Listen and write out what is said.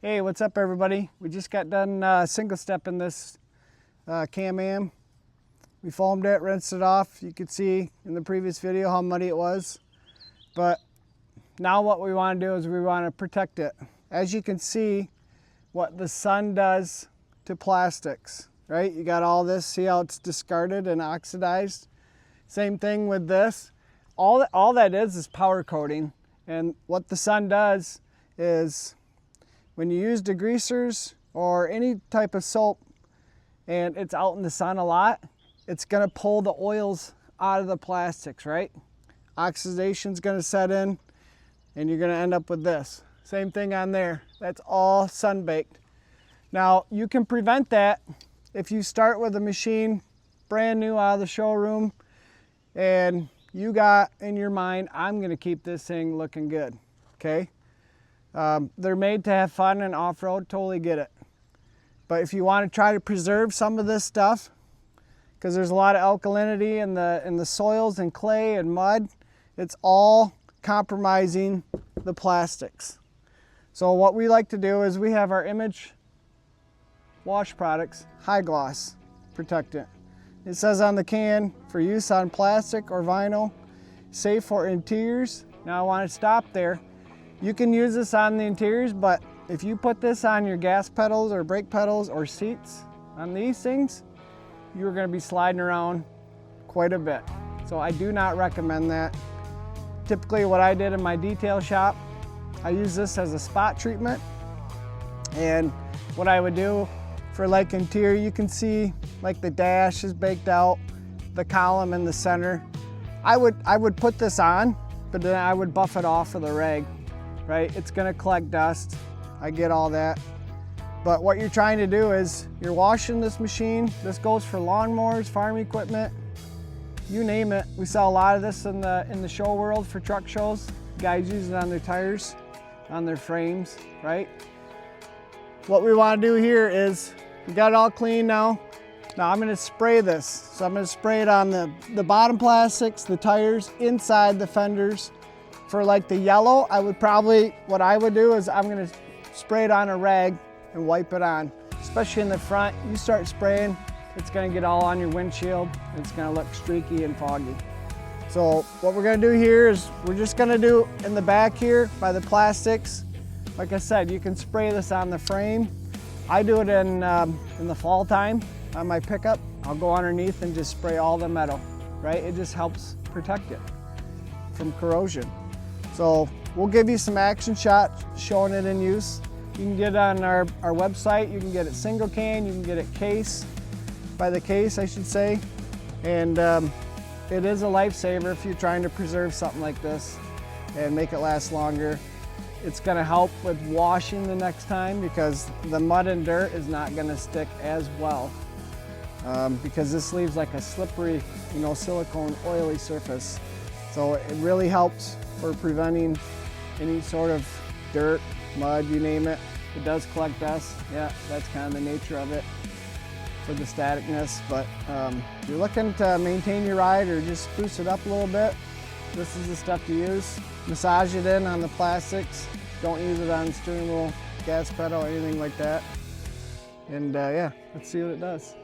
Hey, what's up everybody? We just got done single stepping this Can-Am. We foamed it, rinsed it off. You could see in the previous video how muddy it was. But now what we want to do is we want to protect it. As you can see, what the sun does to plastics, right? You got all this, see how it's discarded and oxidized? Same thing with this. All that is powder coating. And what the sun does is when you use degreasers or any type of soap and it's out in the sun a lot, it's gonna pull the oils out of the plastics, right? Oxidation's gonna set in and you're gonna end up with this. Same thing on there, that's all sun-baked. Now you can prevent that if you start with a machine brand new out of the showroom and you got in your mind, I'm gonna keep this thing looking good, okay? They're made to have fun and off-road, totally get it. But if you want to try to preserve some of this stuff, because there's a lot of alkalinity in the soils and clay and mud, it's all compromising the plastics. So what we like to do is we have our Image wash products, High Gloss Protectant. It says on the can, for use on plastic or vinyl, safe for interiors. Now I want to stop there. You can use this on the interiors, but if you put this on your gas pedals or brake pedals or seats on these things, you're going to be sliding around quite a bit. So I do not recommend that. Typically what I did in my detail shop, I use this as a spot treatment. And what I would do for like interior, you can see like the dash is baked out, the column in the center. I would put this on, but then I would buff it off with a rag. Right? It's gonna collect dust. I get all that. But what you're trying to do is you're washing this machine. This goes for lawnmowers, farm equipment, you name it. We sell a lot of this in the show world for truck shows. Guys use it on their tires, on their frames, right? What we want to do here is we got it all clean now. Now I'm gonna spray this. So I'm gonna spray it on the bottom plastics, the tires, inside the fenders. For like the yellow, what I would do is I'm gonna spray it on a rag and wipe it on. Especially in the front, you start spraying, it's gonna get all on your windshield. It's gonna look streaky and foggy. So what we're gonna do here is we're just gonna do in the back here by the plastics. Like I said, you can spray this on the frame. I do it in the fall time on my pickup. I'll go underneath and just spray all the metal, right? It just helps protect it from corrosion. So we'll give you some action shots showing it in use. You can get it on our website. You can get it single can, you can get it case, by the case I should say. And it is a lifesaver if you're trying to preserve something like this and make it last longer. It's gonna help with washing the next time because the mud and dirt is not gonna stick as well because this leaves like a slippery, silicone oily surface. So it really helps for preventing any sort of dirt, mud, you name it. It does collect dust. Yeah, that's kind of the nature of it for the staticness. But if you're looking to maintain your ride or just spruce it up a little bit, this is the stuff to use. Massage it in on the plastics. Don't use it on the steering wheel, gas pedal, anything like that. And yeah, let's see what it does.